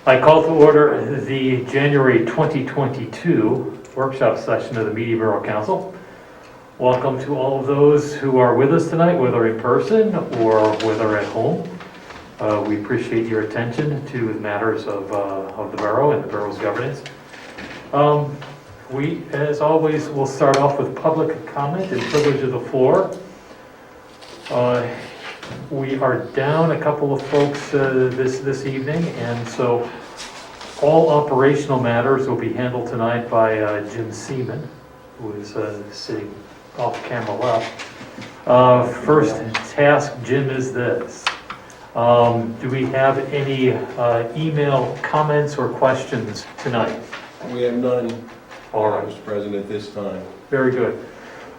I call to order the January 2022 workshop session of the Media Borough Council. Welcome to all of those who are with us tonight, whether in person or whether at home. We appreciate your attention to the matters of the borough and the borough's governance. We, as always, will start off with public comment and privilege of the floor. We are down a couple of folks this evening, and so all operational matters will be handled tonight by Jim Seaman, who is sitting off camera left. First task, Jim, is this. Do we have any email comments or questions tonight? We have none, All right. Mr. President, at this time. Very good.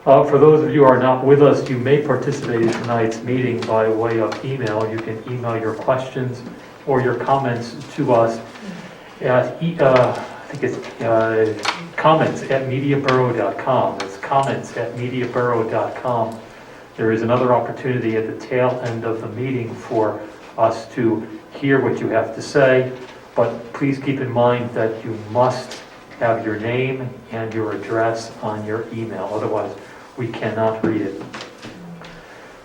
For those of you who are not with us, you may participate in tonight's meeting by way of email. You can email your questions or your comments to us at, I think it's comments@mediaborough.com. It's comments@mediaborough.com. There is another opportunity at the tail end of the meeting for us to hear what you have to say, but please keep in mind that you must have your name and your address on your email, otherwise we cannot read it.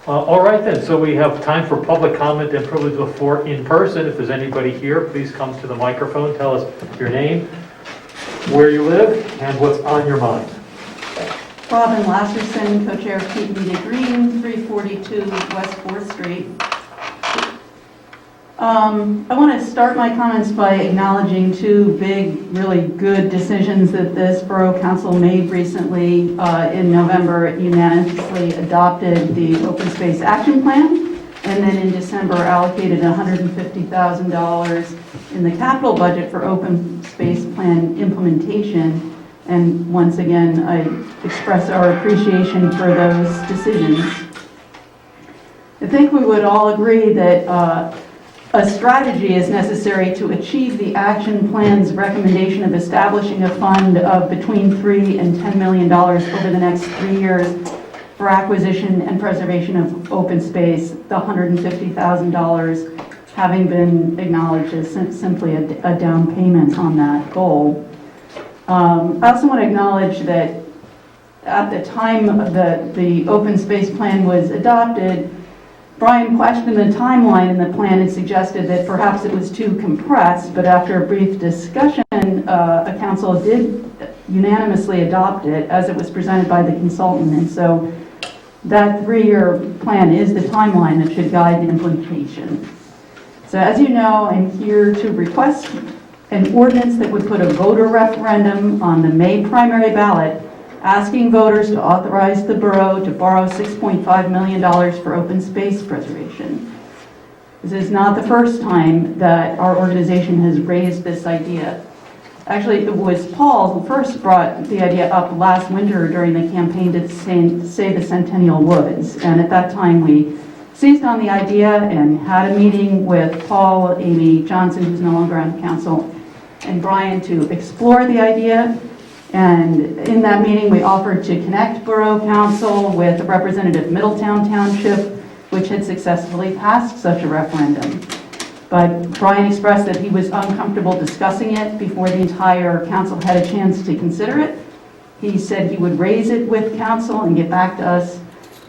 All right then, so we have time for public comment and privilege of the floor in person. If there's anybody here, please come to the microphone, tell us your name, where you live, and what's on your mind. Robin Lasserson, co-chair of Keep Media Green, 342 West 4th Street. I want to start my comments by acknowledging two big, really good decisions that this Borough Council made recently. In November, it unanimously adopted the Open Space Action Plan, and then in December allocated $150,000 in the capital budget for Open Space Plan implementation. And once again, I express our appreciation for those decisions. I think we would all agree that a strategy is necessary to achieve the action plan's recommendation of establishing a fund of between $3 and $10 million over the next 3 years for acquisition and preservation of open space, the $150,000 having been acknowledged as simply a down payment on that goal. I also want to acknowledge that at the time that the open space plan was adopted, Brian questioned the timeline in the plan and suggested that perhaps it was too compressed, but after a brief discussion, a council did unanimously adopt it as it was presented by the consultant. And so that 3-year plan is the timeline that should guide the implementation. So as you know, I'm here to request an ordinance that would put a voter referendum on the May primary ballot, asking voters to authorize the borough to borrow $6.5 million for open space preservation. This is not the first time that our organization has raised this idea. Actually, it was Paul who first brought the idea up last winter during the campaign to save the Centennial Woods. And at that time, we seized on the idea and had a meeting with Paul, Amy Johnson, who's no longer on the council, and Brian to explore the idea. And in that meeting, we offered to connect Borough Council with a representative Middletown Township, which had successfully passed such a referendum. But Brian expressed that he was uncomfortable discussing it before the entire council had a chance to consider it. He said he would raise it with council and get back to us,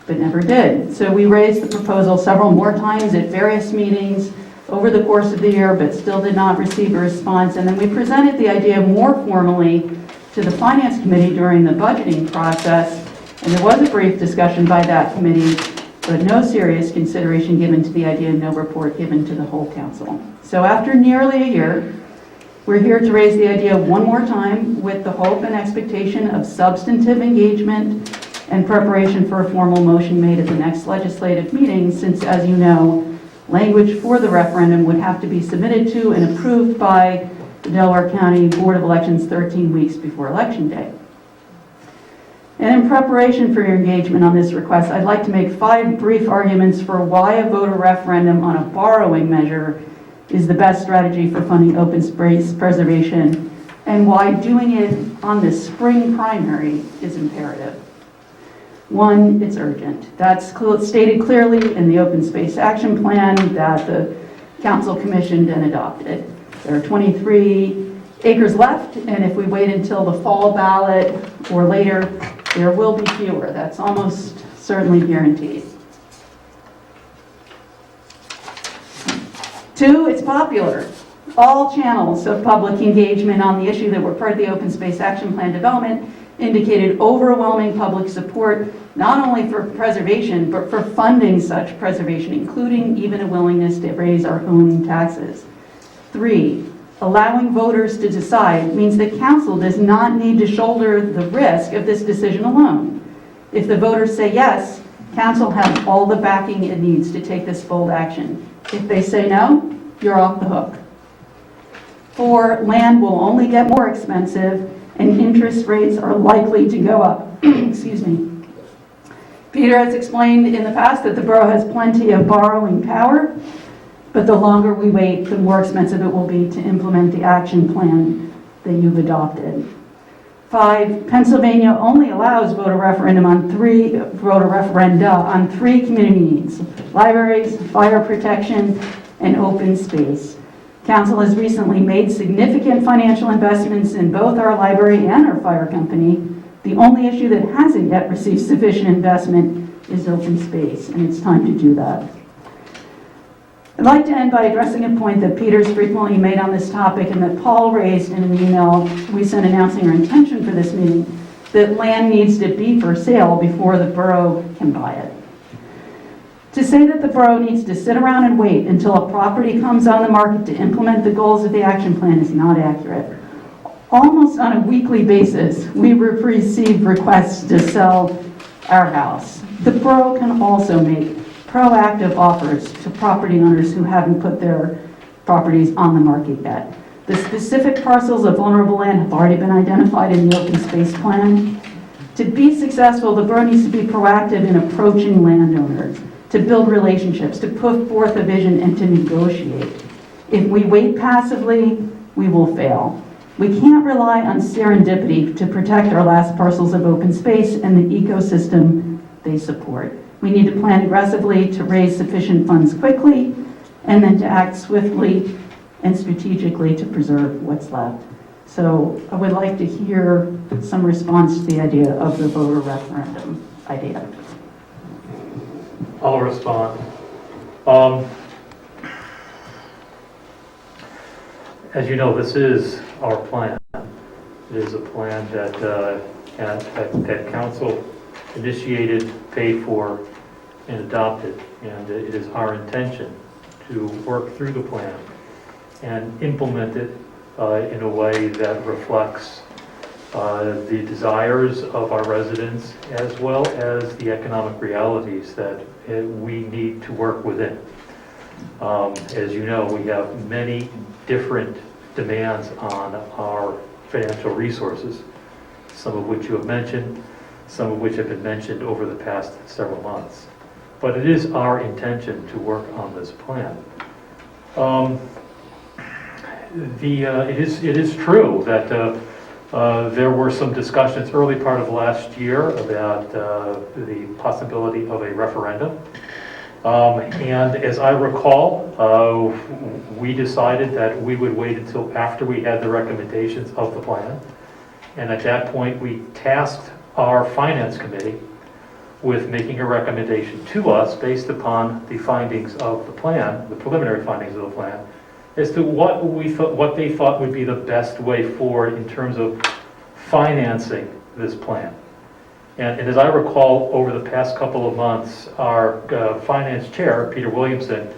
but never did. So we raised the proposal several more times at various meetings over the course of the year, but still did not receive a response. And then we presented the idea more formally to the Finance Committee during the budgeting process, and there was a brief discussion by that committee, but no serious consideration given to the idea, no report given to the whole council. So after nearly a year, we're here to raise the idea one more time with the hope and expectation of substantive engagement and preparation for a formal motion made at the next legislative meeting, since, as you know, language for the referendum would have to be submitted to and approved by the Delaware County Board of Elections 13 weeks before Election Day. And in preparation for your engagement on this request, I'd like to make 5 brief arguments for why a voter referendum on a borrowing measure is the best strategy for funding open space preservation, and why doing it on the spring primary is imperative. 1, it's urgent. That's stated clearly in the Open Space Action Plan that the Council commissioned and adopted. There are 23 acres left, and if we wait until the fall ballot or later, there will be fewer. That's almost certainly guaranteed. 2, it's popular. All channels of public engagement on the issue that were part of the Open Space Action Plan development indicated overwhelming public support, not only for preservation, but for funding such preservation, including even a willingness to raise our own taxes. 3, allowing voters to decide means that council does not need to shoulder the risk of this decision alone. If the voters say yes, council has all the backing it needs to take this bold action. If they say no, you're off the hook. 4, land will only get more expensive and interest rates are likely to go up. Excuse me. Peter has explained in the past that the borough has plenty of borrowing power, but the longer we wait, the more expensive it will be to implement the action plan that you've adopted. 5, Pennsylvania only allows voter referenda on 3 community needs: libraries, fire protection, and open space. Council has recently made significant financial investments in both our library and our fire company. The only issue that hasn't yet received sufficient investment is open space, and it's time to do that. I'd like to end by addressing a point that Peter's frequently made on this topic and that Paul raised in an email we sent announcing our intention for this meeting, that land needs to be for sale before the borough can buy it. To say that the borough needs to sit around and wait until a property comes on the market to implement the goals of the action plan is not accurate. Almost on a weekly basis, we receive requests to sell our house. The borough can also make proactive offers to property owners who haven't put their properties on the market yet. The specific parcels of vulnerable land have already been identified in the open space plan. To be successful, the borough needs to be proactive in approaching landowners, to build relationships, to put forth a vision, and to negotiate. If we wait passively, we will fail. We can't rely on serendipity to protect our last parcels of open space and the ecosystem they support. We need to plan aggressively to raise sufficient funds quickly, and then to act swiftly and strategically to preserve what's left. So I would like to hear some response to the idea of the voter referendum idea. I'll respond. As you know, this is our plan. It is a plan that council initiated, paid for, and adopted. And it is our intention to work through the plan and implement it in a way that reflects the desires of our residents as well as the economic realities that we need to work within. As you know, we have many different demands on our financial resources, some of which you have mentioned, some of which have been mentioned over the past several months. But it is our intention to work on this plan. It is true that there were some discussions early part of last year about the possibility of a referendum. And as I recall, we decided that we would wait until after we had the recommendations of the plan. And at that point, we tasked our finance committee with making a recommendation to us based upon the findings of the plan, the preliminary findings of the plan, as to what they thought would be the best way forward in terms of financing this plan. And as I recall, over the past couple of months, our finance chair, Peter Williamson,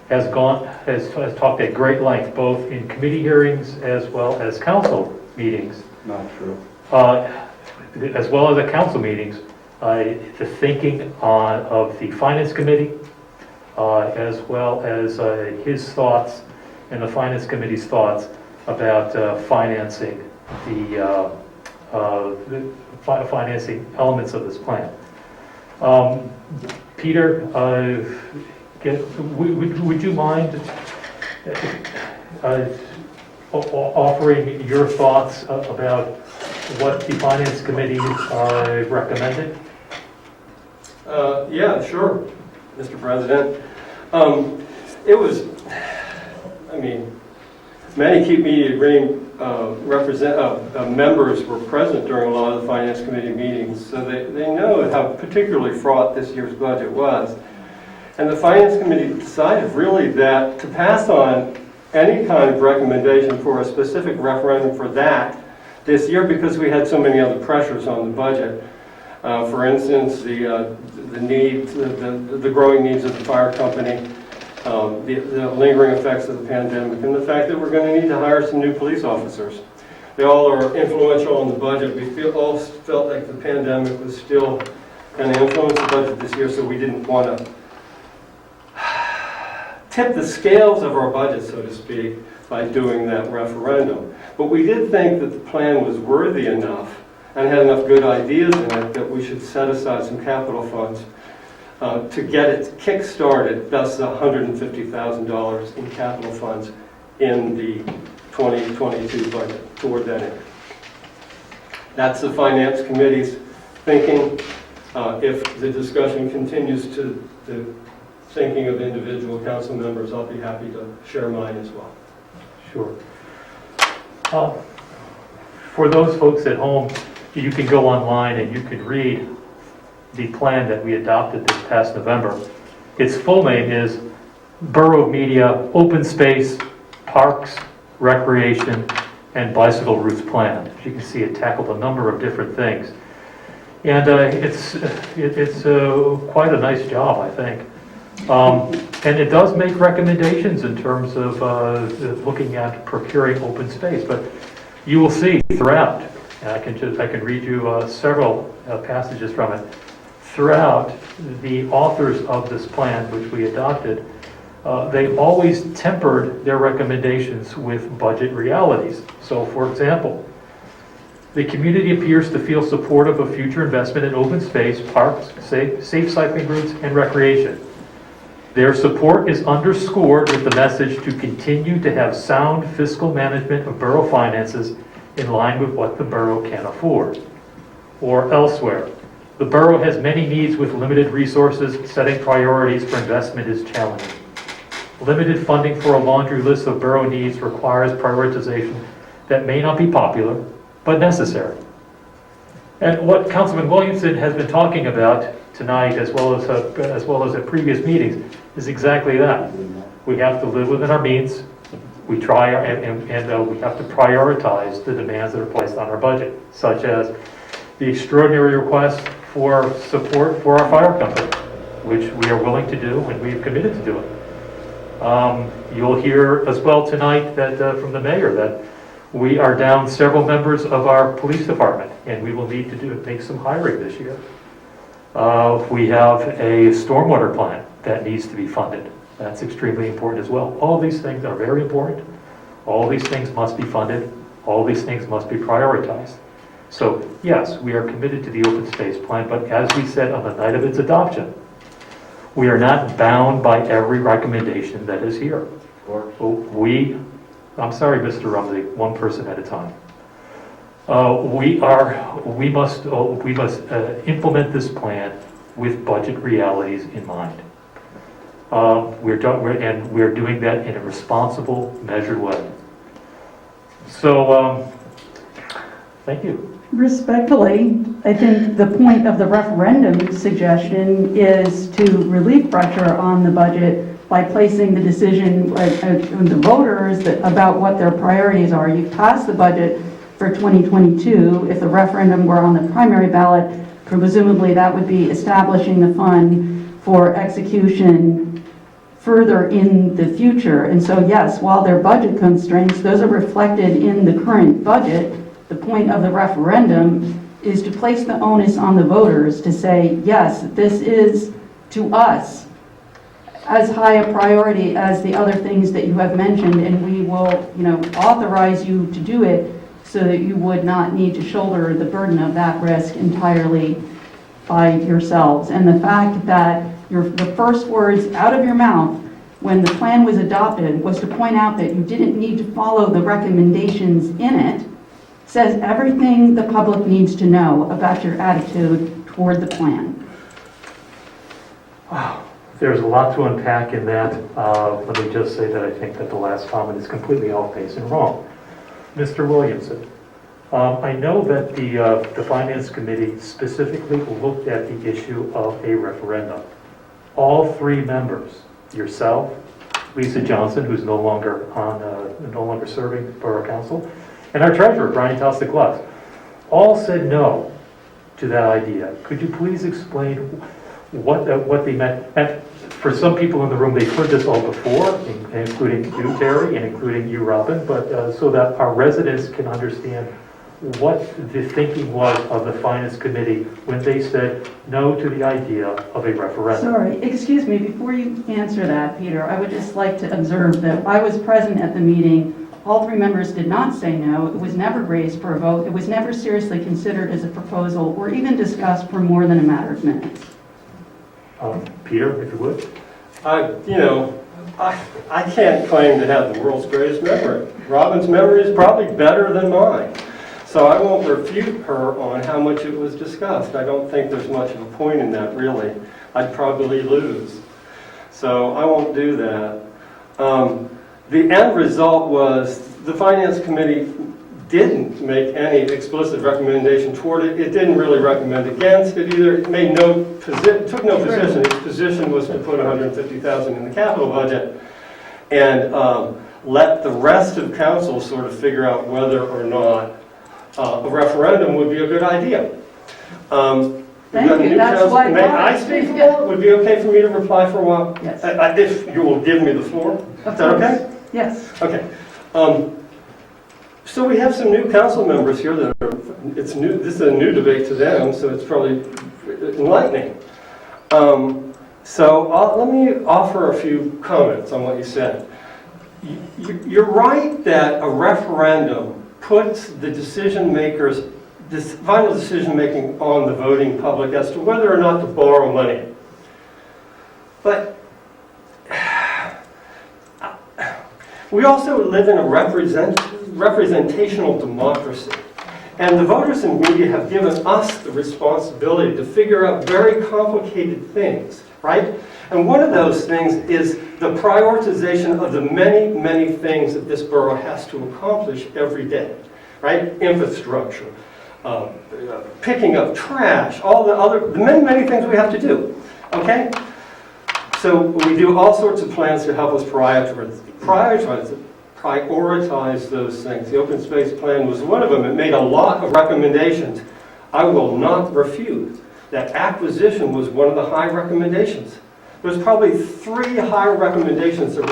has talked at great length, both in committee hearings as well as council meetings. Not true. As well as at council meetings, the thinking of the finance committee, as well as his thoughts and the finance committee's thoughts about financing the financing elements of this plan. Peter, would you mind offering your thoughts about what the finance committee recommended? Yeah, sure, Mr. President. It was, Many Keep Media Green members were present during a lot of the Finance Committee meetings, so they know how particularly fraught this year's budget was. And the Finance Committee decided really that to pass on any kind of recommendation for a specific referendum for that this year, because we had so many other pressures on the budget. For instance, the growing needs of the fire company, the lingering effects of the pandemic, and the fact that we're going to need to hire some new police officers. They all are influential on the budget. We all felt like the pandemic was still going to influence the budget this year, so we didn't want to tip the scales of our budget, so to speak, by doing that referendum. But we did think that the plan was worthy enough and had enough good ideas in it that we should set aside some capital funds to get it kick-started, thus the $150,000 in capital funds in the 2022 budget toward that end. That's the Finance Committee's thinking. If the discussion continues to the thinking of individual council members, I'll be happy to share mine as well. Sure. For those folks at home, you can go online and you can read the plan that we adopted this past November. Its full name is Borough Media Open Space, Parks, Recreation, and Bicycle Routes Plan. As you can see, it tackled a number of different things. And it's quite a nice job, I think. And it does make recommendations in terms of looking at procuring open space. But you will see throughout, and I can read you several passages from it. Throughout, the authors of this plan, which we adopted, they always tempered their recommendations with budget realities. So, for example, the community appears to feel supportive of future investment in open space, parks, safe cycling routes, and recreation. Their support is underscored with the message to continue to have sound fiscal management of borough finances in line with what the borough can afford. Or elsewhere, the borough has many needs with limited resources. Setting priorities for investment is challenging. Limited funding for a laundry list of borough needs requires prioritization that may not be popular, but necessary. And what Councilman Williamson has been talking about tonight, as well as at previous meetings, is exactly that. We have to live within our means. We try and we have to prioritize the demands that are placed on our budget, such as the extraordinary request for support for our fire company, which we are willing to do and we've committed to doing. You'll hear as well tonight that from the mayor that we are down several members of our police department, and we will need to make some hiring this year. We have a stormwater plant that needs to be funded. That's extremely important as well. All these things are very important. All these things must be funded. All these things must be prioritized. So yes, we are committed to the open space plan, but as we said on the night of its adoption, we are not bound by every recommendation that is here. I'm sorry, Mr. Rumsey, one person at a time. We must implement this plan with budget realities in mind. We're doing that in a responsible, measured way. So, thank you. Respectfully, I think the point of the referendum suggestion is to relieve pressure on the budget by placing the decision on the voters about what their priorities are. You've passed the budget for 2022. If the referendum were on the primary ballot, presumably that would be establishing the fund for execution further in the future. And so yes, while there are budget constraints, those are reflected in the current budget. The point of the referendum is to place the onus on the voters to say, yes, this is to us as high a priority as the other things that you have mentioned, and we will, authorize you to do it so that you would not need to shoulder the burden of that risk entirely by yourselves. And the fact that the first words out of your mouth when the plan was adopted was to point out that you didn't need to follow the recommendations in it says everything the public needs to know about your attitude toward the plan. Wow, There's a lot to unpack in that. Let me just say that I think that the last comment is completely off base and wrong. Mr. Williamson, I know that the Finance Committee specifically looked at the issue of a referendum. All three members, yourself, Lisa Johnson, who's no longer serving Borough Council, and our treasurer, Brian Tostaclas, all said no to that idea. Could you please explain what they meant? And for some people in the room, they've heard this all before, including you, Terry, and including you, Robin, but so that our residents can understand what the thinking was of the Finance Committee when they said no to the idea of a referendum. Sorry, excuse me, before you answer that, Peter, I would just like to observe that I was present at the meeting. All three members did not say no. It was never raised for a vote. It was never seriously considered as a proposal or even discussed for more than a matter of minutes. Peter, if you would. I can't claim to have the world's greatest memory. Robin's memory is probably better than mine. So I won't refute her on how much it was discussed. I don't think there's much of a point in that, really. I'd probably lose. So I won't do that. The end result was the Finance Committee didn't make any explicit recommendation toward it. It didn't really recommend against it either. It made took no position. Its position was to put $150,000 in the capital budget and let the rest of council sort of figure out whether or not a referendum would be a good idea. Thank you. That's why. May I speak for a while? Would it be okay for me to reply for a while? Yes. If you will give me the floor. Is that okay? Yes. Okay. So we have some new council members here that are, it's new, this is a new debate to them, so it's probably enlightening. Let me offer a few comments on what you said. You're right that a referendum puts the decision makers, this final decision making on the voting public as to whether or not to borrow money. But we also live in a representational democracy. And the voters and media have given us the responsibility to figure out very complicated things, right? And one of those things is the prioritization of the many, many things that this borough has to accomplish every day, right? Infrastructure, picking up trash, the many, many things we have to do, okay? So we do all sorts of plans to help us prioritize those things. The open space plan was one of them. It made a lot of recommendations. I will not refute that acquisition was one of the high recommendations. There's probably 3 high recommendations that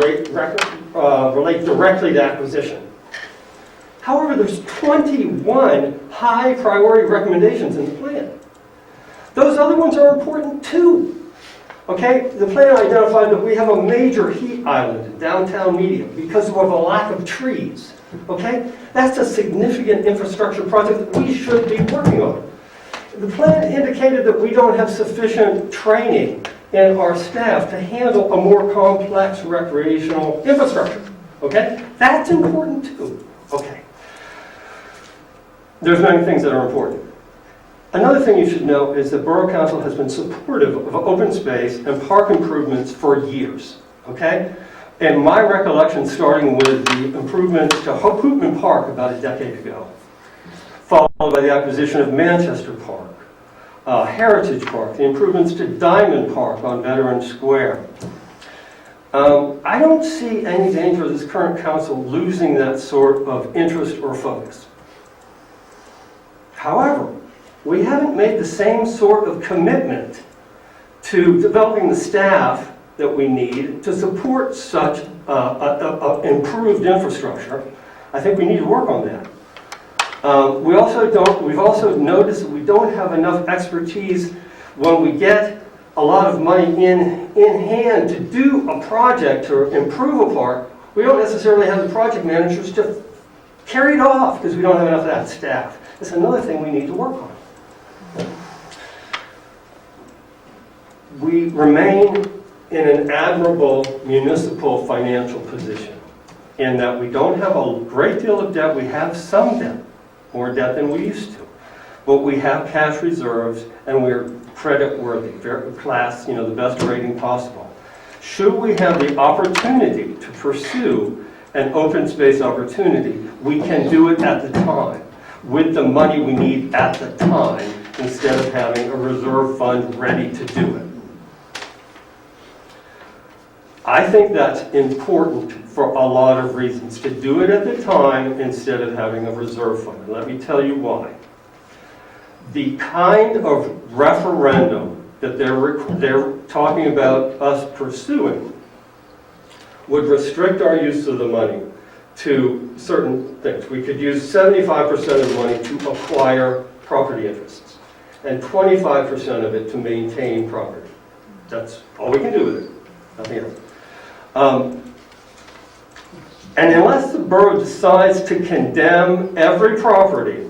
relate directly to acquisition. However, there's 21 high priority recommendations in the plan. Those other ones are important too. Okay, the plan identified that we have a major heat island in downtown Media because of a lack of trees. Okay, that's a significant infrastructure project that we should be working on. The plan indicated that we don't have sufficient training in our staff to handle a more complex recreational infrastructure. Okay, that's important too. Okay, there's many things that are important. Another thing you should know is that Borough Council has been supportive of open space and park improvements for years, okay? And my recollection, starting with the improvements to Hoopman Park about a decade ago, followed by the acquisition of Manchester Park, Heritage Park, the improvements to Diamond Park on Veterans Square. I don't see any danger of this current council losing that sort of interest or focus. However, we haven't made the same sort of commitment to developing the staff that we need to support such improved infrastructure. I think we need to work on that. We've also noticed that we don't have enough expertise when we get a lot of money in hand to do a project to improve a park. We don't necessarily have the project managers to carry it off because we don't have enough of that staff. That's another thing we need to work on. We remain in an admirable municipal financial position in that we don't have a great deal of debt. We have some debt, more debt than we used to. But we have cash reserves and we're credit worthy, class, the best rating possible. should we have the opportunity to pursue an open space opportunity, we can do it at the time, with the money we need at the time, instead of having a reserve fund ready to do it. I think that's important for a lot of reasons, to do it at the time instead of having a reserve fund. And let me tell you why. The kind of referendum that they're talking about us pursuing would restrict our use of the money to certain things. We could use 75% of the money to acquire property interests and 25% of it to maintain property. That's all we can do with it, nothing else. And unless the borough decides to condemn every property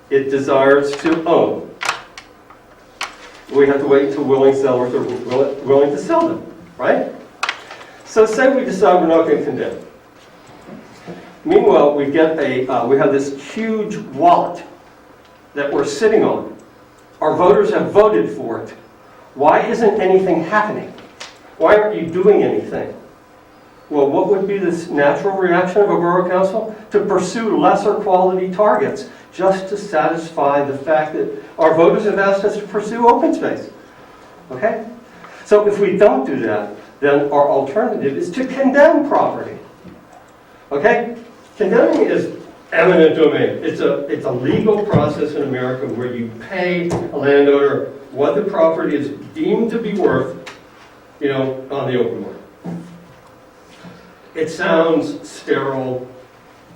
it desires to own, we have to wait until willing sellers are willing to sell them, right? So say we decide we're not going to condemn. Meanwhile, we have this huge wallet that we're sitting on. Our voters have voted for it. Why isn't anything happening? Why aren't you doing anything? Well, what would be this natural reaction of a borough council? To pursue lesser quality targets, just to satisfy the fact that our voters have asked us to pursue open space. Okay? So if we don't do that, then our alternative is to condemn property. Okay? Condemning is eminent domain. It's a legal process in America where you pay a landowner what the property is deemed to be worth, on the open market. It sounds sterile,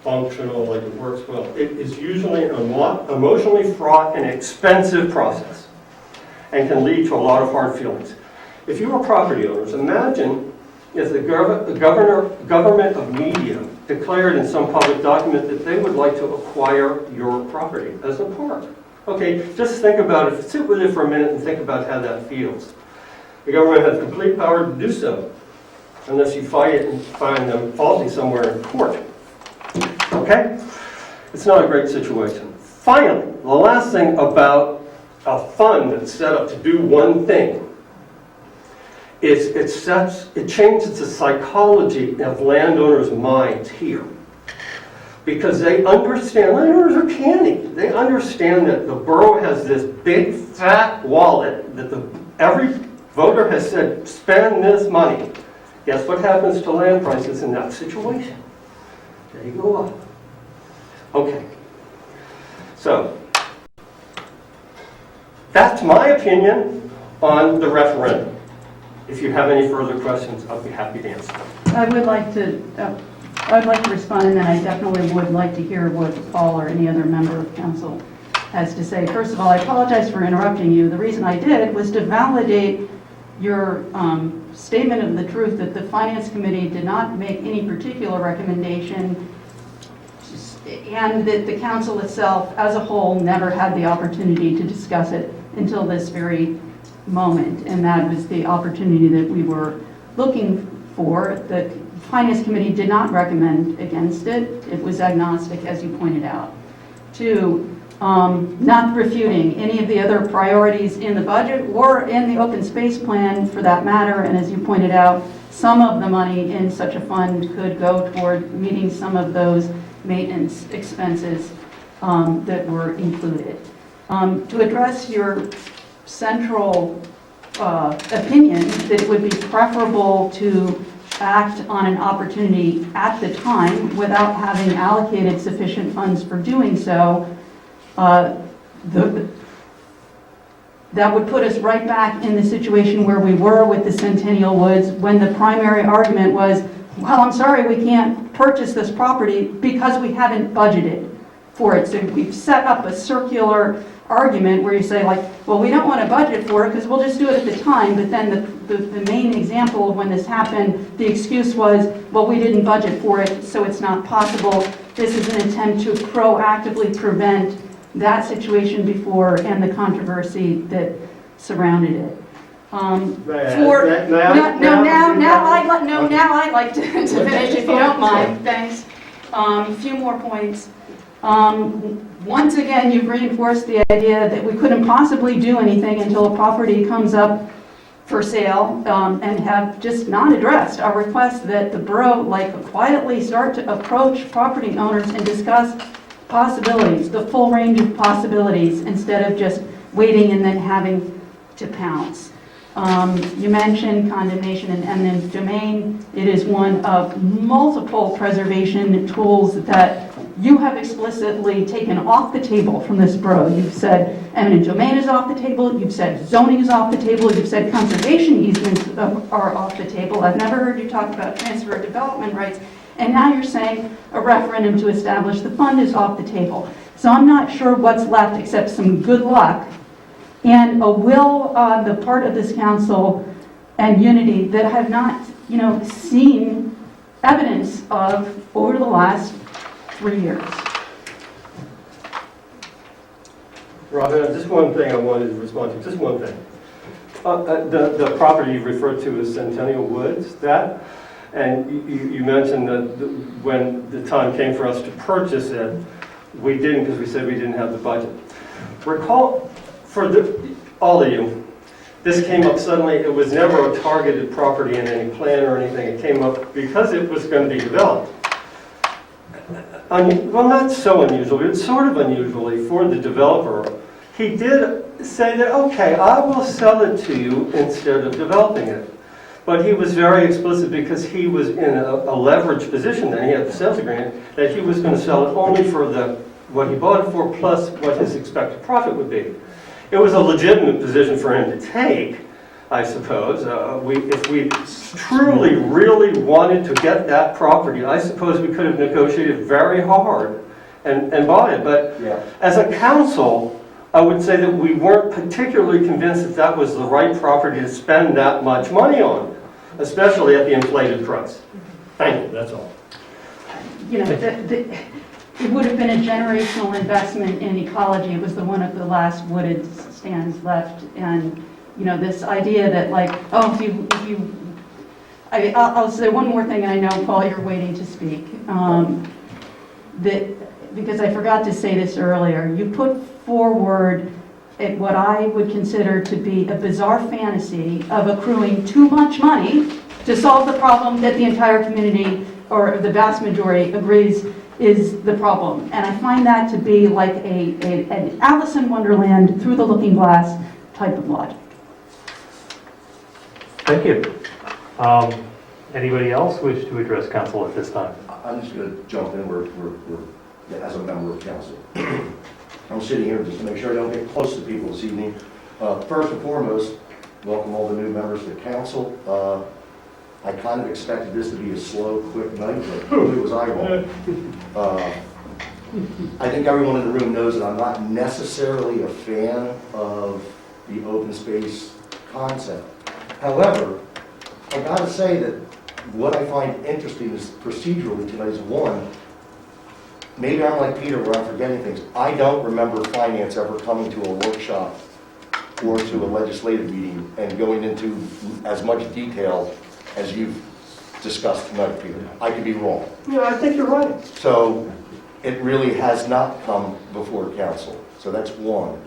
functional, like it works well. It is usually an emotionally fraught and expensive process and can lead to a lot of hard feelings. If you were property owners, imagine if the government of media declared in some public document that they would like to acquire your property as a park. Okay, just think about it. Sit with it for a minute and think about how that feels. The government has complete power to do so, unless you fight it and find them faulty somewhere in court. Okay? It's not a great situation. Finally, the last thing about a fund that's set up to do one thing is it changes the psychology of landowners' minds here. Because they understand, landowners are canny. They understand that the borough has this big fat wallet that every voter has said, spend this money. Guess what happens to land prices in that situation? They go up. Okay. So, that's my opinion on the referendum. If you have any further questions, I'll be happy to answer them. I'd like to respond, and then I definitely would like to hear what Paul or any other member of council has to say. First of all, I apologize for interrupting you. The reason I did was to validate your statement of the truth that the Finance Committee did not make any particular recommendation, and that the council itself as a whole never had the opportunity to discuss it until this very moment. And that was the opportunity that we were looking for. The Finance Committee did not recommend against it. It was agnostic, as you pointed out. Two, not refuting any of the other priorities in the budget or in the open space plan for that matter. And as you pointed out, some of the money in such a fund could go toward meeting some of those maintenance expenses that were included. To address your central opinion that it would be preferable to act on an opportunity at the time without having allocated sufficient funds for doing so, that would put us right back in the situation where we were with the Centennial Woods when the primary argument was, well, I'm sorry, we can't purchase this property because we haven't budgeted for it. So we've set up a circular argument where you say, like, well, we don't want to budget for it because we'll just do it at the time. But then the main example of when this happened, the excuse was, well, we didn't budget for it, so it's not possible. This is an attempt to proactively prevent that situation before and the controversy that surrounded it. Now I'd like to finish, if you don't mind. Thanks. A few more points. Once again, you've reinforced the idea that we couldn't possibly do anything until a property comes up for sale, and have just not addressed our request that the borough quietly start to approach property owners and discuss possibilities, the full range of possibilities, instead of just waiting and then having to pounce. You mentioned condemnation and eminent domain. It is one of multiple preservation tools that you have explicitly taken off the table from this borough. You've said eminent domain is off the table, you've said zoning is off the table, you've said conservation easements are off the table. I've never heard you talk about transfer of development rights, and now you're saying a referendum to establish the fund is off the table. So I'm not sure what's left except some good luck and a will on the part of this council and unity that have not, seen evidence of over the last 3 years. Robin, just one thing I wanted to respond to, just one thing. The property you referred to as Centennial Woods, and you mentioned that when the time came for us to purchase it, we didn't because we said we didn't have the budget. Recall, for all of you, this came up suddenly. It was never a targeted property in any plan or anything. It came up because it was going to be developed. Well, not so unusual, but sort of unusually for the developer. He did say that, okay, I will sell it to you instead of developing it. But he was very explicit because he was in a leveraged position then. He had the sales agreement that he was going to sell it only for what he bought it for plus what his expected profit would be. It was a legitimate position for him to take, I suppose. If we truly, really wanted to get that property, I suppose we could have negotiated very hard and bought it. But Yeah. as a council, I would say that we weren't particularly convinced that that was the right property to spend that much money on, especially at the inflated price. Thank you, that's all. It would have been a generational investment in ecology. It was one of the last wooded stands left, and this idea that I'll say one more thing, and I know, Paul, you're waiting to speak. Because I forgot to say this earlier, you put forward what I would consider to be a bizarre fantasy of accruing too much money to solve the problem that the entire community, or the vast majority, agrees is the problem. And I find that to be like an Alice in Wonderland, through the looking glass type of logic. Thank you. Anybody else wish to address council at this time? I'm just going to jump in. We're as a member of council. I'm sitting here just to make sure I don't get close to people this evening. First and foremost, welcome all the new members to council. I kind of expected this to be a slow, quick night, but it was eyeball. I think everyone in the room knows that I'm not necessarily a fan of the open space concept. However, I got to say that what I find interesting is procedurally tonight is one, maybe I'm like Peter where I'm forgetting things. I don't remember finance ever coming to a workshop or to a legislative meeting and going into as much detail as you've discussed tonight, Peter. I could be wrong. Yeah, I think you're right. So it really has not come before council. So that's one.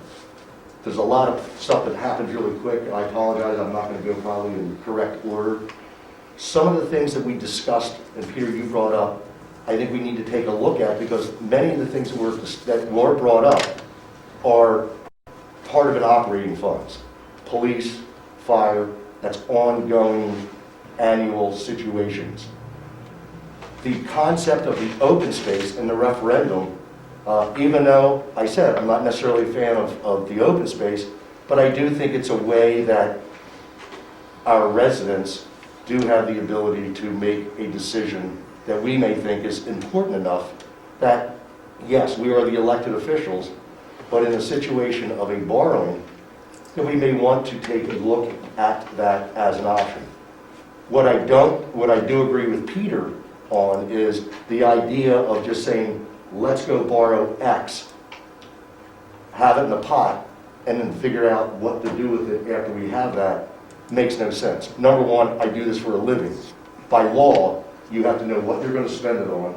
There's a lot of stuff that happens really quick, and I apologize, I'm not going to go probably in correct order. Some of the things that we discussed, and Peter, you brought up, I think we need to take a look at, because many of the things that were brought up are part of an operating funds. Police, fire, that's ongoing annual situations. The concept of the open space and the referendum, even though I said I'm not necessarily a fan of the open space, but I do think it's a way that our residents do have the ability to make a decision that we may think is important enough that, yes, we are the elected officials, but in a situation of a borrowing, that we may want to take a look at that as an option. What I do agree with Peter on is the idea of just saying, let's go borrow X, have it in the pot, and then figure out what to do with it after we have that, makes no sense. Number one, I do this for a living. By law, you have to know what you're going to spend it on,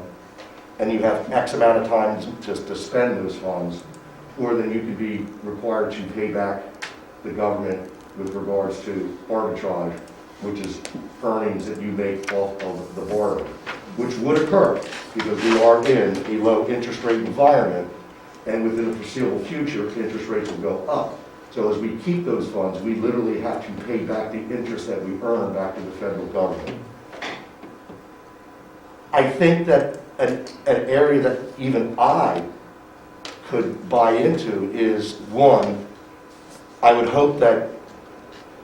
and you have X amount of time to spend those funds, or then you could be required to pay back the government with regards to arbitrage, which is earnings that you make off of the Borough, which would occur because we are in a low interest rate environment, and within the foreseeable future, interest rates will go up. So as we keep those funds, we literally have to pay back the interest that we earn back to the federal government. I think that an area that even I could buy into is, one, I would hope that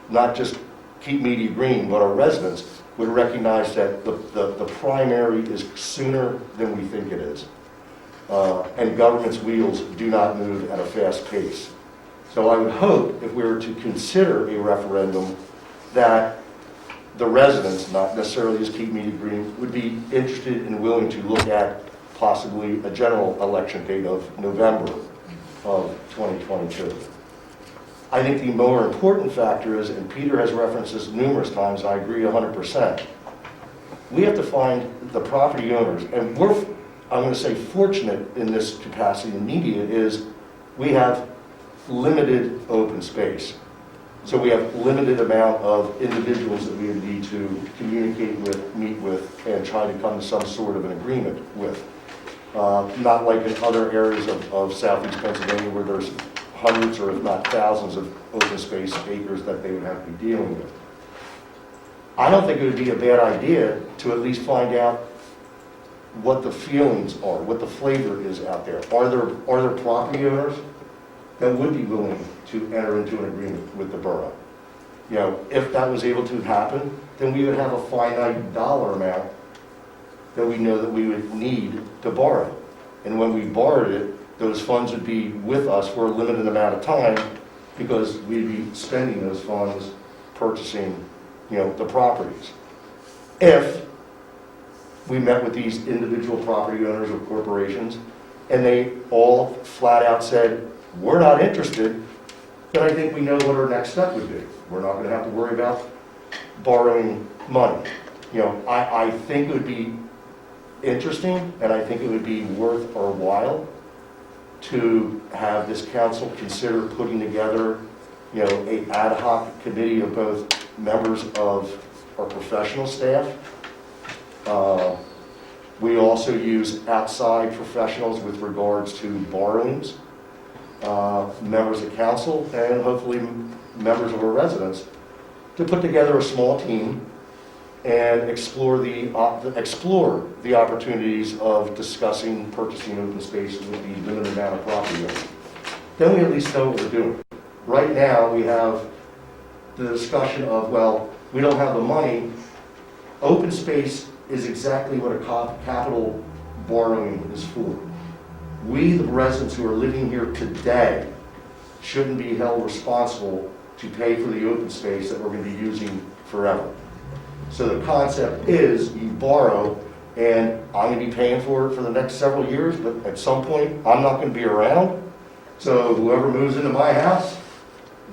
not just Keep Media Green, but our residents would recognize that the primary is sooner than we think it is. And government's wheels do not move at a fast pace. So I would hope, if we were to consider a referendum, that the residents, not necessarily as Keep Media Green, would be interested and willing to look at possibly a general election date of November of 2022. I think the more important factor is, and Peter has referenced this numerous times, I agree 100%, we have to find the property owners, and we're, I'm going to say, fortunate in this capacity in media, is we have limited open space. So we have limited amount of individuals that we would need to communicate with, meet with, and try to come to some sort of an agreement with. Not like in other areas of southeast Pennsylvania where there's hundreds or if not thousands of open space acres that they would have to be dealing with. I don't think it would be a bad idea to at least find out what the feelings are, what the flavor is out there. Are there property owners that would be willing to enter into an agreement with the borough? You know, if that was able to happen, then we would have a finite dollar amount that we know that we would need to borrow. And when we borrowed it, those funds would be with us for a limited amount of time because we'd be spending those funds purchasing, you know, the properties. If we met with these individual property owners or corporations and they all flat out said, we're not interested, then I think we know what our next step would be. We're not going to have to worry about borrowing money. You know, I think it would be interesting, and I think it would be worth our while to have this council consider putting together, you know, an ad hoc committee of both members of our professional staff. We also use outside professionals with regards to borrowings, members of council, and hopefully members of our residents, to put together a small team and explore the opportunities of discussing purchasing open space with the limited amount of property owners. Then we at least know what we're doing. Right now, we have the discussion of, well, we don't have the money. Open space is exactly what a capital borrowing is for. We, the residents who are living here today, shouldn't be held responsible to pay for the open space that we're going to be using forever. So the concept is you borrow, and I'm going to be paying for it for the next several years, but at some point, I'm not going to be around. So whoever moves into my house,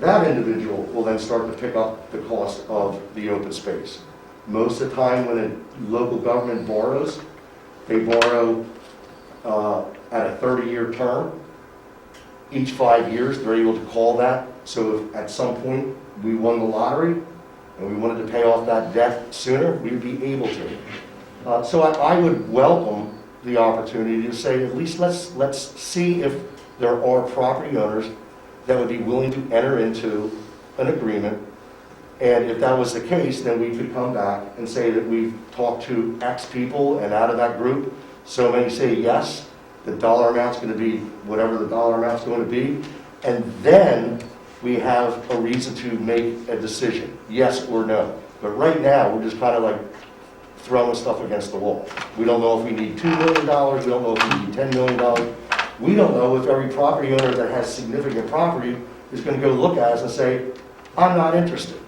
that individual will then start to pick up the cost of the open space. Most of the time when a local government borrows, they borrow at a 30-year term. Each 5 years, they're able to call that. So if at some point we won the lottery and we wanted to pay off that debt sooner, we would be able to. So I would welcome the opportunity to say, at least let's see if there are property owners that would be willing to enter into an agreement. And if that was the case, then we could come back and say that we've talked to X people, and out of that group, so many say yes, the dollar amount's going to be whatever the dollar amount's going to be, and then we have a reason to make a decision, yes or no. But right now, we're just kind of like throwing stuff against the wall. We don't know if we need $2 million, we don't know if we need $10 million. We don't know if every property owner that has significant property is going to go look at us and say, I'm not interested.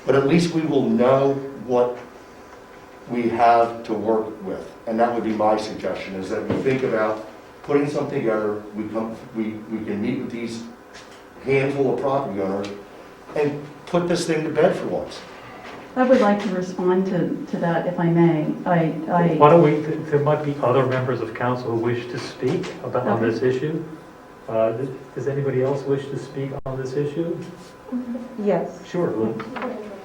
But at least we will know what we have to work with. And that would be my suggestion, is that we think about putting something together, we can meet with these handful of property owners and put this thing to bed for once. I would like to respond to that, if I may. Why don't we, there might be other members of council who wish to speak about on this issue. Does anybody else wish to speak on this issue? Yes. Sure, Lynn.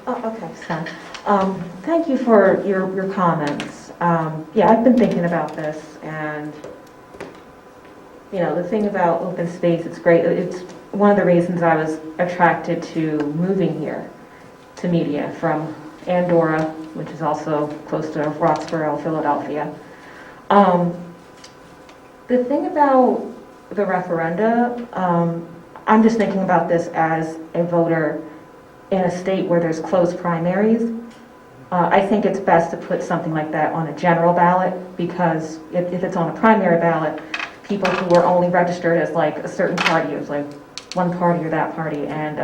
Oh, okay, so, thank you for your comments. Yeah, I've been thinking about this, and, the thing about open space, it's great. It's one of the reasons I was attracted to moving here to Media from Andorra, which is also close to Roxborough, Philadelphia. The thing about the referenda, I'm just thinking about this as a voter in a state where there's closed primaries. I think it's best to put something like that on a general ballot, because if it's on a primary ballot, people who are only registered as like a certain party, it's like one party or that party, and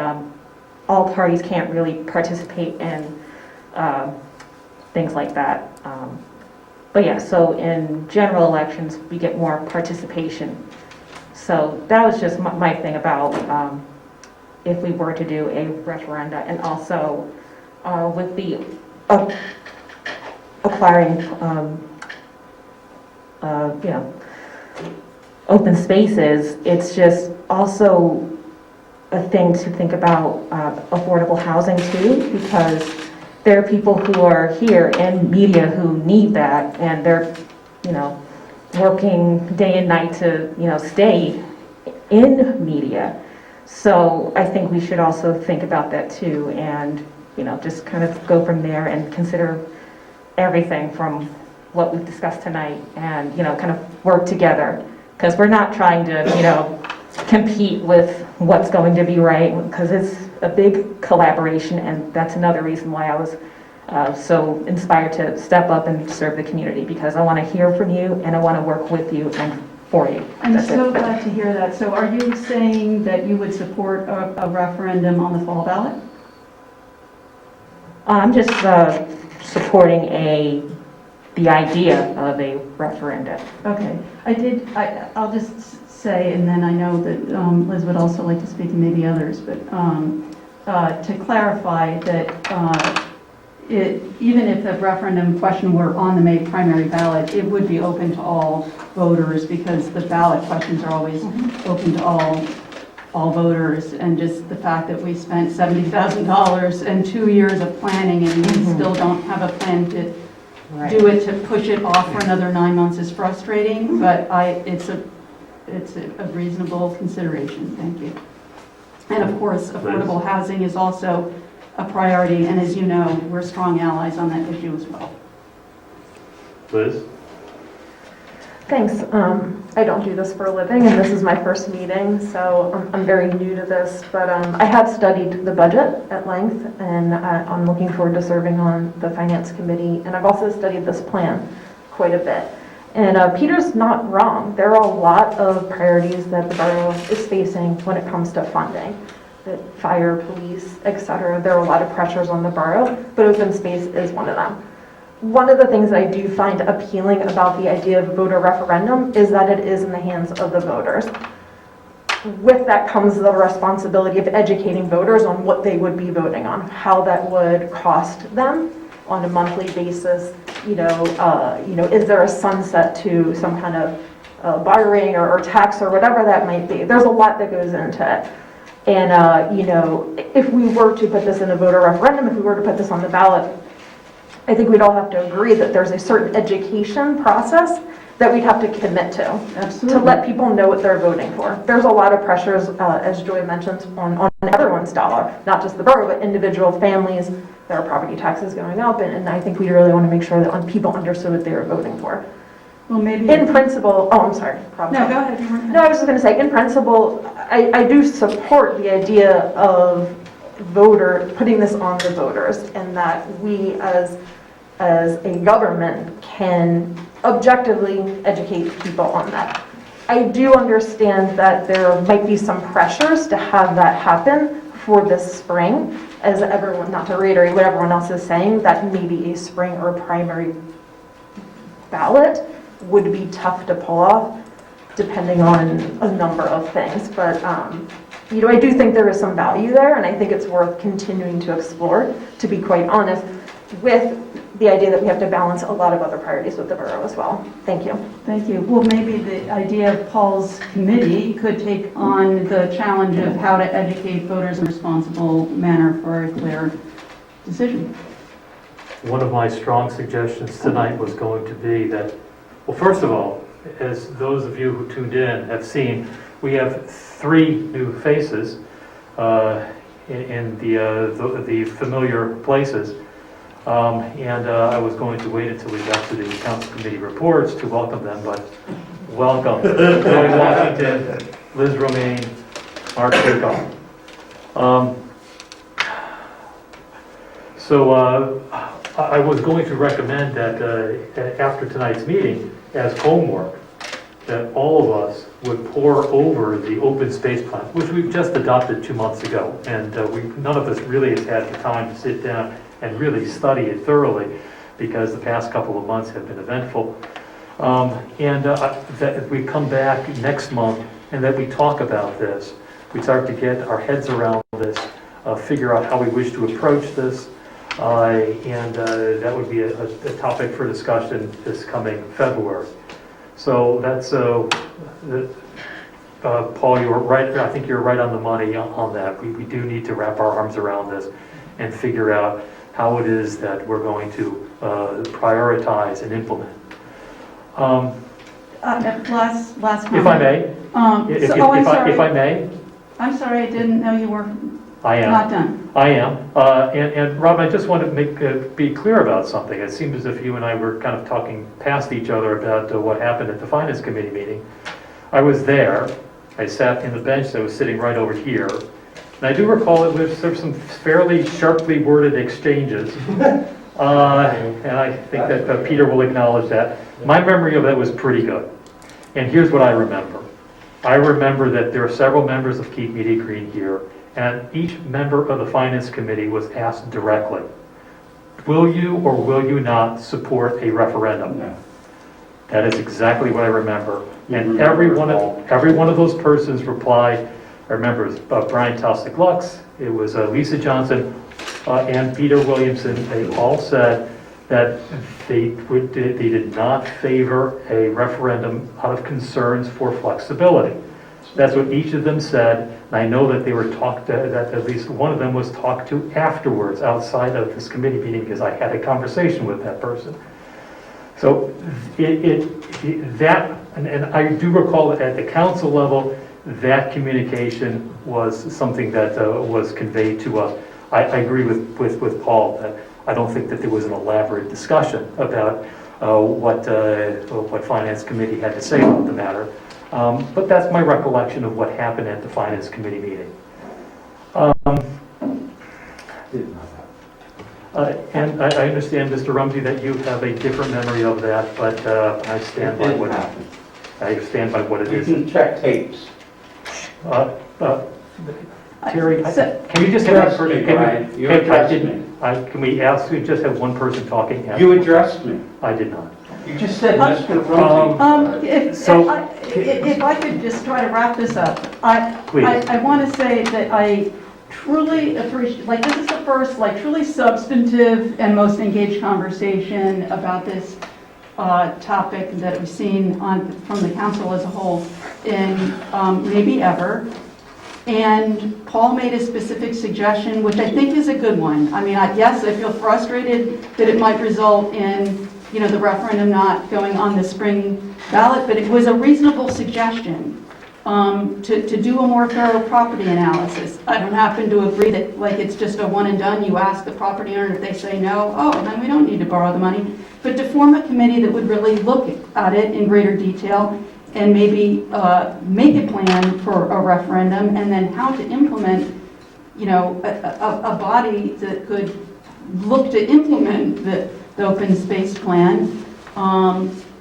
all parties can't really participate in things like that. But yeah, so in general elections, we get more participation. So that was just my thing about if we were to do a referenda, and also with the acquiring, open spaces, it's just also a thing to think about affordable housing too, because there are people who are here in Media who need that, and they're, working day and night to, stay in Media. So I think we should also think about that too, and, just kind of go from there and consider everything from what we've discussed tonight, and, kind of work together. Because we're not trying to, compete with what's going to be right, because it's a big collaboration, and that's another reason why I was so inspired to step up and serve the community, because I want to hear from you, and I want to work with you and for you. I'm That's so it. glad to hear that. So are you saying that you would support a referendum on the fall ballot? I'm just supporting the idea of a referendum. Okay, I'll just say, and then I know that Liz would also like to speak, and maybe others, but to clarify that even if the referendum question were on the May primary ballot, it would be open to all voters, because the ballot questions are always open to all voters, and just the fact that we spent $70,000 and 2 years of planning, and we still don't have a plan to do it, to push it off for another 9 months is frustrating, but it's a reasonable consideration. Thank you. And of course, affordable housing is also a priority, and as you know, we're strong allies on that issue as well. Liz? Thanks. I don't do this for a living, and this is my first meeting, so I'm very new to this, but I have studied the budget at length, and I'm looking forward to serving on the Finance Committee, and I've also studied this plan quite a bit. And Peter's not wrong. There are a lot of priorities that the borough is facing when it comes to funding. The fire, police, etc. There are a lot of pressures on the borough, but open space is one of them. One of the things I do find appealing about the idea of voter referendum is that it is in the hands of the voters. With that comes the responsibility of educating voters on what they would be voting on, how that would cost them on a monthly basis. Is there a sunset to some kind of borrowing or tax or whatever that might be? There's a lot that goes into it. And, if we were to put this in a voter referendum, if we were to put this on the ballot, I think we'd all have to agree that there's a certain education process that we'd have to commit to. Absolutely. To let people know what they're voting for. There's a lot of pressures, as Joy mentioned, on everyone's dollar, not just the borough, but individual families. There are property taxes going up, and I think we really want to make sure that people understood what they were voting for. Well, maybe. In principle, oh, I'm sorry. No, go ahead. No, I was just going to say, in principle, I do support the idea of putting this on the voters, and that we as a government can objectively educate people on that. I do understand that there might be some pressures to have that happen for this spring, as everyone, not to reiterate what everyone else is saying, that maybe a spring or primary ballot would be tough to pull off, depending on a number of things. But, I do think there is some value there, and I think it's worth continuing to explore, to be quite honest, with the idea that we have to balance a lot of other priorities with the borough as well. Thank you. Thank you. Well, maybe the idea of Paul's committee could take on the challenge of how to educate voters in a responsible manner for a clear decision. One of my strong suggestions tonight was going to be that, well, first of all, as those of you who tuned in have seen, we have 3 new faces in the familiar places. I was going to wait until we got to the council committee reports to welcome them, but welcome. Joy Washington, Liz Romaine, Mark Kirchhoff. I was going to recommend that after tonight's meeting, as homework, that all of us would pore over the open space plan, which we've just adopted 2 months ago, and none of us really has had the time to sit down and really study it thoroughly, because the past couple of months have been eventful. That we come back next month and that we talk about this. We start to get our heads around this, figure out how we wish to approach this, that would be a topic for discussion this coming February. So that's, Paul, you were right. I think you're right on the money on that. We do need to wrap our arms around this and figure out how it is that we're going to prioritize and implement. Last comment. If I may, if I may, I'm sorry, I didn't know you were I am. not done. I am. And Rob, I just want to be clear about something. It seemed as if you and I were kind of talking past each other about what happened at the Finance Committee meeting. I was there. I sat in the bench that was sitting right over here. And I do recall that there were some fairly sharply worded exchanges. And I think that Peter will acknowledge that. My memory of that was pretty good. And here's what I remember. I remember that there are several members of Keep Media Green here, and each member of the Finance Committee was asked directly, will you or will you not support a referendum? No. That is exactly what I remember. And every one of those persons replied. I remember it was Brian Taussig-Lux, it was Lisa Johnson, and Peter Williamson. They all said that they did not favor a referendum out of concerns for flexibility. That's what each of them said, and I know that they were that at least one of them was talked to afterwards outside of this committee meeting, because I had a conversation with that person. So and I do recall that at the council level, that communication was something that was conveyed to us. I agree with Paul that I don't think that there was an elaborate discussion about what Finance Committee had to say about the matter. But that's my recollection of what happened at the Finance Committee meeting. And I understand, Mr. Rumsey, that you have a different memory of that, but I stand by what happened. I stand by what it is. You can check tapes. Terry, can you just Address have me, Brian. You addressed me. Can we ask you just have one person talking? You addressed me. I did not. You just said Mr. Rumsey. If I could just try to wrap this up, Please. I want to say that I truly appreciate, this is the first, truly substantive and most engaged conversation about this topic that we've seen from the council as a whole in maybe ever. And Paul made a specific suggestion, which I think is a good one. I mean, yes, I feel frustrated that it might result in, the referendum not going on the spring ballot, but it was a reasonable suggestion to do a more thorough property analysis. I don't happen to agree that it's just a one and done. You ask the property owner, if they say no, then we don't need to borrow the money. But to form a committee that would really look at it in greater detail and maybe make a plan for a referendum, and then how to implement, a body that could look to implement the open space plan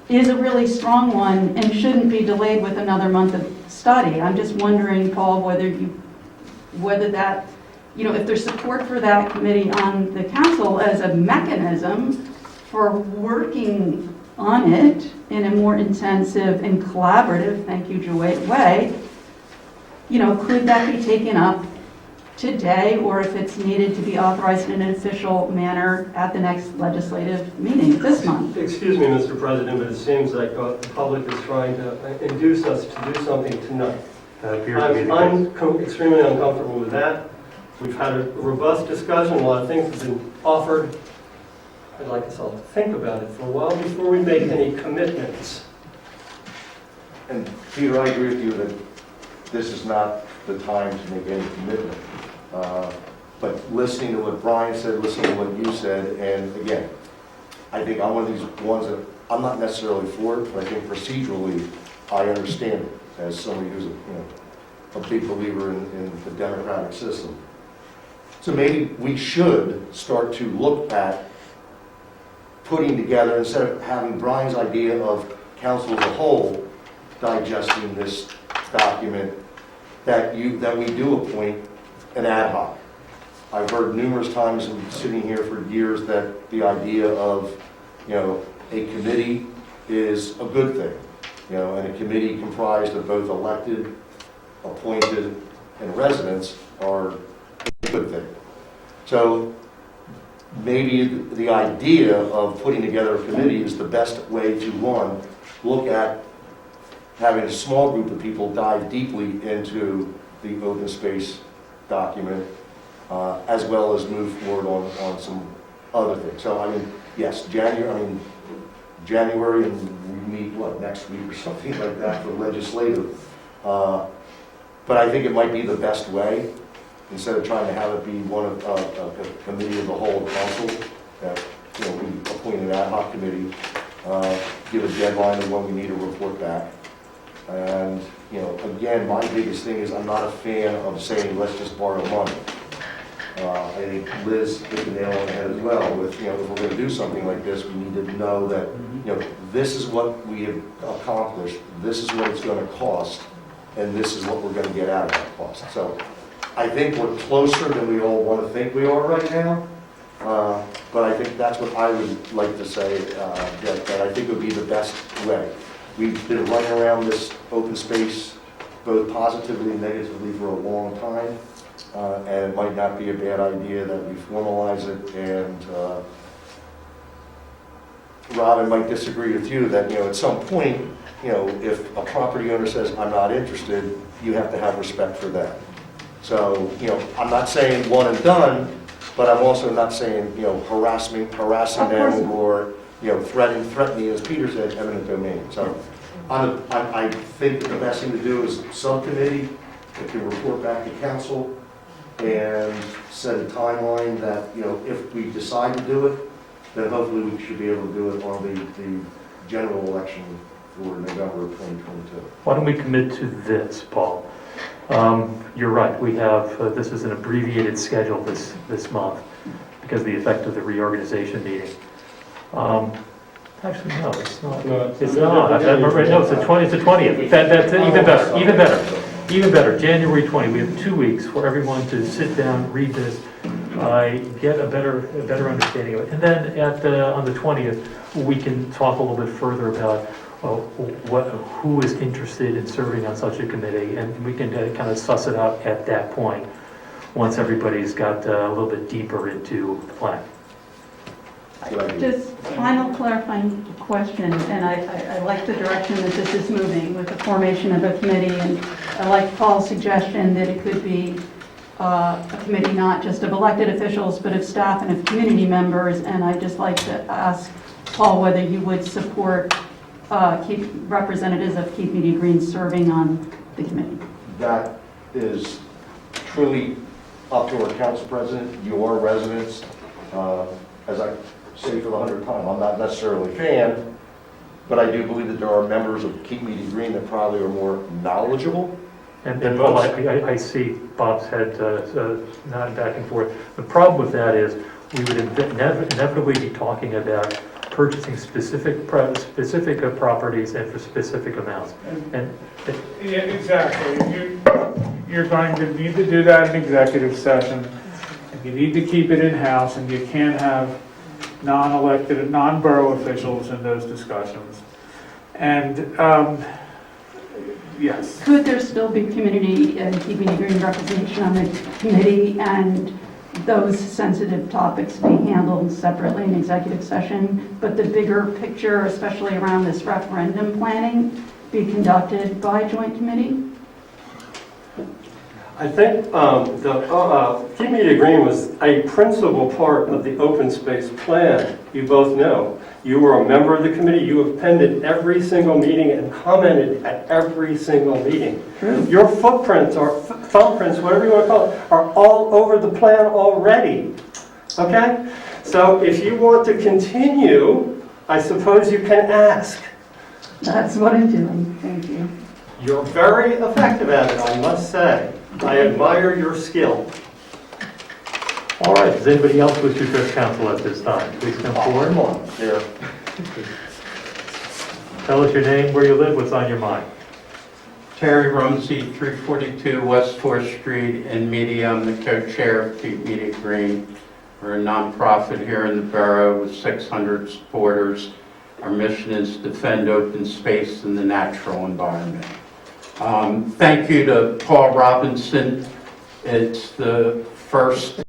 is a really strong one and shouldn't be delayed with another month of study. I'm just wondering, Paul, whether that, if there's support for that committee on the council as a mechanism for working on it in a more intensive and collaborative, thank you, Joy, way, could that be taken up today, or if it's needed to be authorized in an official manner at the next legislative meeting this month. Excuse me, Mr. President, but it seems like the public is trying to induce us to do something tonight. That appears to be the case. I'm extremely uncomfortable with that. We've had a robust discussion, a lot of things have been offered. I'd like us all to think about it for a while before we make any commitments. And Peter, I agree with you that this is not the time to make any commitment. But listening to what Brian said, listening to what you said, and again, I think I'm one of these ones that I'm not necessarily for it, but I think procedurally, I understand it as somebody who's a big believer in the democratic system. So maybe we should start to look at putting together, instead of having Brian's idea of council as a whole digesting this document, that we do appoint an ad hoc. I've heard numerous times, and sitting here for years, that the idea of, a committee is a good thing, and a committee comprised of both elected, appointed, and residents are a good thing. So maybe the idea of putting together a committee is the best way to, one, look at having a small group of people dive deeply into the open space document, as well as move forward on some other things. So, yes, January, and we meet, next week or something like that for legislative. But I think it might be the best way, instead of trying to have it be one of a committee of the whole council, that, we appoint an ad hoc committee, give a deadline of when we need a report back. And, again, my biggest thing is I'm not a fan of saying, let's just borrow money. I think Liz hit the nail on the head as well with, if we're going to do something like this, we need to know that, this is what we have accomplished, this is what it's going to cost, and this is what we're going to get out of that cost. So I think we're closer than we all want to think we are right now, but I think that's what I would like to say, that I think would be the best way. We've been running around this open space both positively and negatively for a long time, and it might not be a bad idea that we formalize it. And Robin might disagree with you that, at some point, if a property owner says, I'm not interested, you have to have respect for that. So, I'm not saying one and done, but I'm also not saying, harassing them or, threatening, as Peter said, eminent domain. So I think that the best thing to do is subcommittee that can report back to council and set a timeline that, if we decide to do it, then hopefully we should be able to do it on the general election for November of 2022. Why don't we commit to this, Paul? You're right, we have, this is an abbreviated schedule this month because of the effect of the reorganization meeting. Actually, no, it's not. No, It's not. No, it's the 20th. That's even better. January 20. We have 2 weeks for everyone to sit down, read this, get a better understanding of it. And then on the 20th, we can talk a little bit further about who is interested in serving on such a committee, and we can kind of suss it out at that point, once everybody's got a little bit deeper into the plan. Just final clarifying question, and I like the direction that this is moving with the formation of a committee, and I like Paul's suggestion that it could be a committee not just of elected officials, but of staff and of community members, and I'd just like to ask Paul whether you would support representatives of Keep Media Green serving on the committee. That is truly up to our council president, your residents. As I say for the 100th time, I'm not necessarily a fan, but I do believe that there are members of Keep Media Green that probably are more knowledgeable. And Paul, I see Bob's head nodding back and forth. The problem with that is we would inevitably be talking about purchasing specific properties and for specific amounts. And Yeah, exactly. You're going to need to do that in executive session. You need to keep it in-house, and you can't have non-elected, non-borough officials in those discussions. And Yes. Could there still be community and keeping a green representation on the committee and those sensitive topics be handled separately in executive session, but the bigger picture, especially around this referendum planning, be conducted by joint committee? I think the community agreement was a principal part of the open space plan. You both know. You were a member of the committee. You attended every single meeting and commented at every single meeting. Your footprints or thumbprints, whatever you want to call it, are all over the plan already. Okay? So if you want to continue, I suppose you can ask. That's what I'm doing. Thank you. You're very effective at it, I must say. I admire your skill. All right, does anybody else wish to address council at this time? Please come forward. Come on, here. Tell us your name, where you live, what's on your mind. Terry Rumsey, 342 West 4th Street in Media. I'm the co-chair of Keep Media Green. We're a nonprofit here in the borough with 600 supporters. Our mission is to defend open space and the natural environment. Thank you to Paul Robinson. It's the first,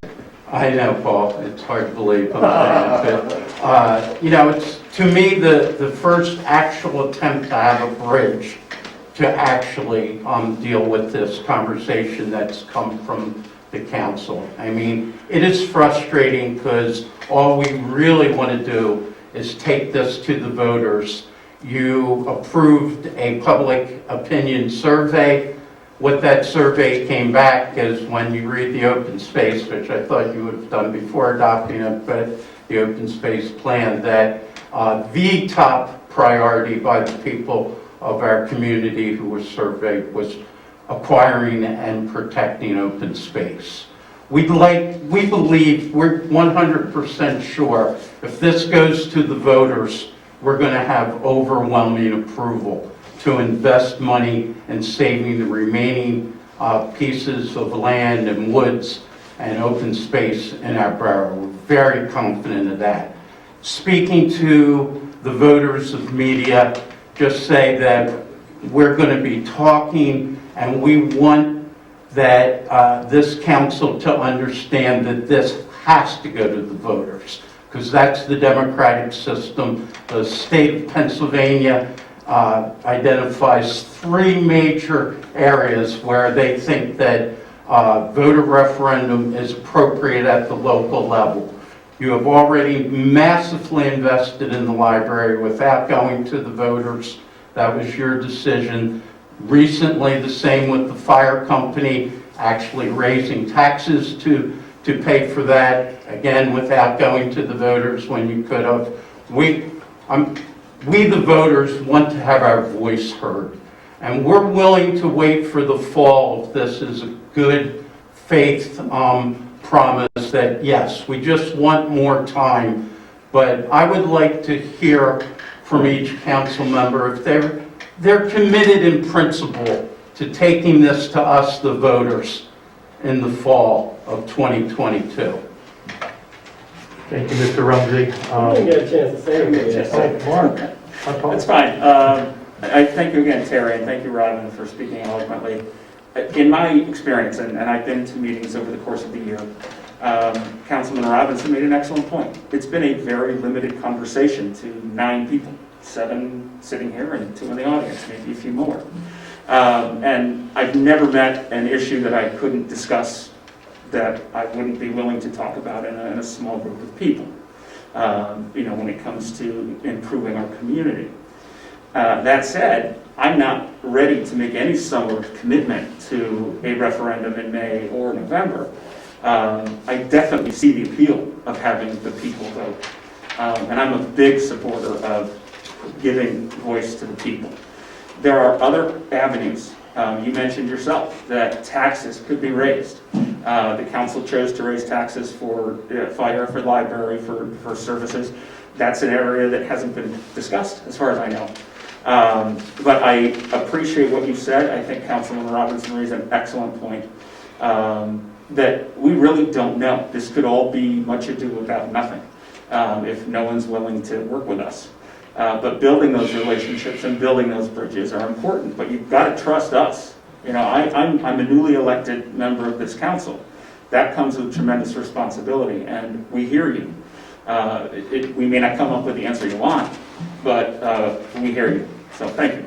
I know, Paul, it's hard to believe I'm saying it, but, it's, to me, the first actual attempt to have a bridge to actually deal with this conversation that's come from the council. I mean, it is frustrating because all we really want to do is take this to the voters. You approved a public opinion survey. What that survey came back is, when you read the open space, which I thought you would have done before adopting it, but the open space plan, that the top priority by the people of our community who were surveyed was acquiring and protecting open space. We believe, we're 100% sure, if this goes to the voters, we're going to have overwhelming approval to invest money in saving the remaining pieces of land and woods and open space in our borough. We're very confident of that. Speaking to the voters of Media, just say that we're going to be talking, and we want that this council to understand that this has to go to the voters, because that's the democratic system. The state of Pennsylvania identifies 3 major areas where they think that voter referendum is appropriate at the local level. You have already massively invested in the library without going to the voters. That was your decision. Recently, the same with the fire company, actually raising taxes to pay for that, again, without going to the voters when you could have. We, the voters, want to have our voice heard. And we're willing to wait for the fall if this is a good faith promise that, yes, we just want more time. But I would like to hear from each council member if they're committed in principle to taking this to us, the voters, in the fall of 2022. Thank you, Mr. Rumsey. I didn't get a chance to say anything. Mark. That's fine. I thank you again, Terry, and thank you, Robin, for speaking eloquently. In my experience, and I've been to meetings over the course of the year, Councilman Robinson made an excellent point. It's been a very limited conversation to 9 people, 7 sitting here and 2 in the audience, maybe a few more. And I've never met an issue that I couldn't discuss, that I wouldn't be willing to talk about in a small group of people, when it comes to improving our community. That said, I'm not ready to make any sort of commitment to a referendum in May or November. I definitely see the appeal of having the people vote. And I'm a big supporter of giving voice to the people. There are other avenues. You mentioned yourself that taxes could be raised. The council chose to raise taxes for fire, for library, for services. That's an area that hasn't been discussed, as far as I know. But I appreciate what you said. I think Councilman Robinson raised an excellent point, that we really don't know. This could all be much ado about nothing if no one's willing to work with us. But building those relationships and building those bridges are important, but you've got to trust us. You know, I'm a newly elected member of this council. That comes with tremendous responsibility, and we hear you. We may not come up with the answer you want, but we hear you. So thank you.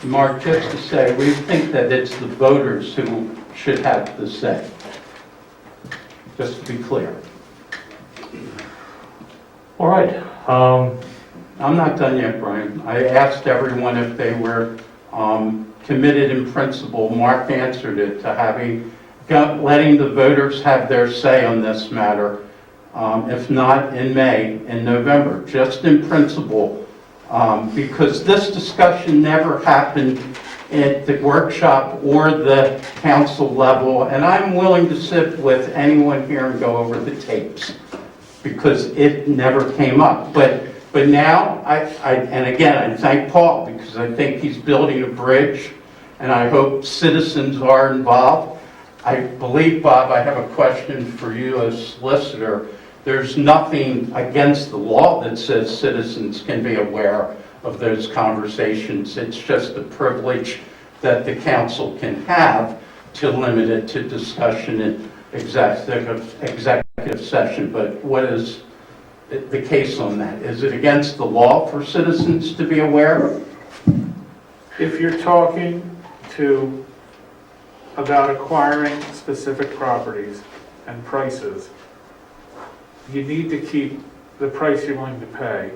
Mark, just to say, we think that it's the voters who should have the say. Just to be clear. All right. I'm not done yet, Brian. I asked everyone if they were committed in principle. Mark answered it to letting the voters have their say on this matter. If not in May, in November, just in principle, because this discussion never happened at the workshop or the council level, and I'm willing to sit with anyone here and go over the tapes, because it never came up. But now, and again, I thank Paul, because I think he's building a bridge, and I hope citizens are involved. I believe, Bob, I have a question for you as solicitor. There's nothing against the law that says citizens can be aware of those conversations. It's just a privilege that the council can have to limit it to discussion in executive session. But what is the case on that? Is it against the law for citizens to be aware? If you're talking about acquiring specific properties and prices, you need to keep the price you're willing to pay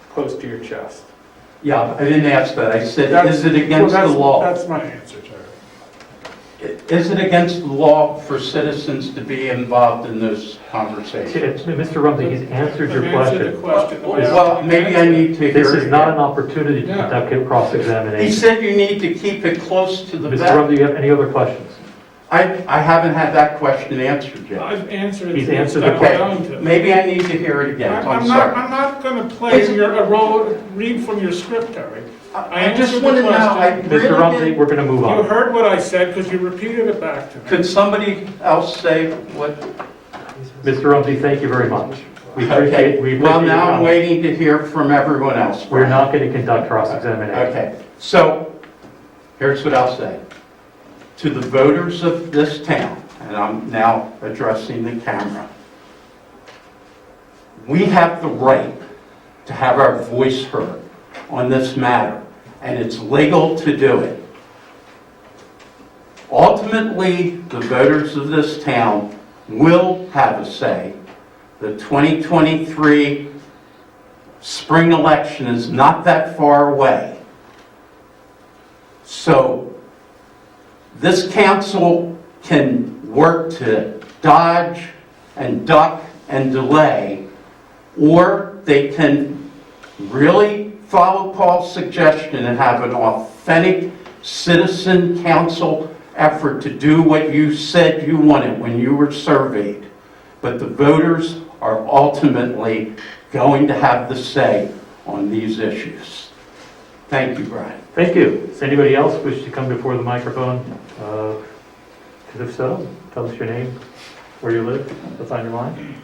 close to your chest. Yeah, I didn't ask that. I said, is it against the law? That's my answer, Terry. Is it against the law for citizens to be involved in those conversations? Mr. Rumsey, he's answered your Answer the question. question. Well, maybe I need to hear This it is not an again. opportunity to conduct a He cross-examination. said you need to keep it close to the Mr. vest. Rumsey, do you have any other questions? I haven't had that question answered yet. I've answered it. He's answered the Okay, question. maybe I need to hear it again. I'm sorry. I'm not going to play a role, read from your script, Terry. I just answered the want to know, I question. really Mr. Rumsey, didn't- we're going to move You on. heard what I said because you repeated it back to me. Could somebody else say what? Mr. Rumsey, thank you very much. We Okay, appreciate well, your now I'm comments. waiting to hear from everyone else. We're not going to conduct cross-examination. Okay, so here's what I'll say. To the voters of this town, and I'm now addressing the camera, we have the right to have our voice heard on this matter, and it's legal to do it. Ultimately, the voters of this town will have a say. The 2023 spring election is not that far away. So this council can work to dodge and duck and delay, or they can really follow Paul's suggestion and have an authentic citizen council effort to do what you said you wanted when you were surveyed. But the voters are ultimately going to have the say on these issues. Thank you, Brian. Thank you. Does anybody else wish to come before the microphone? Because if so, tell us your name, where you live, what's on your mind.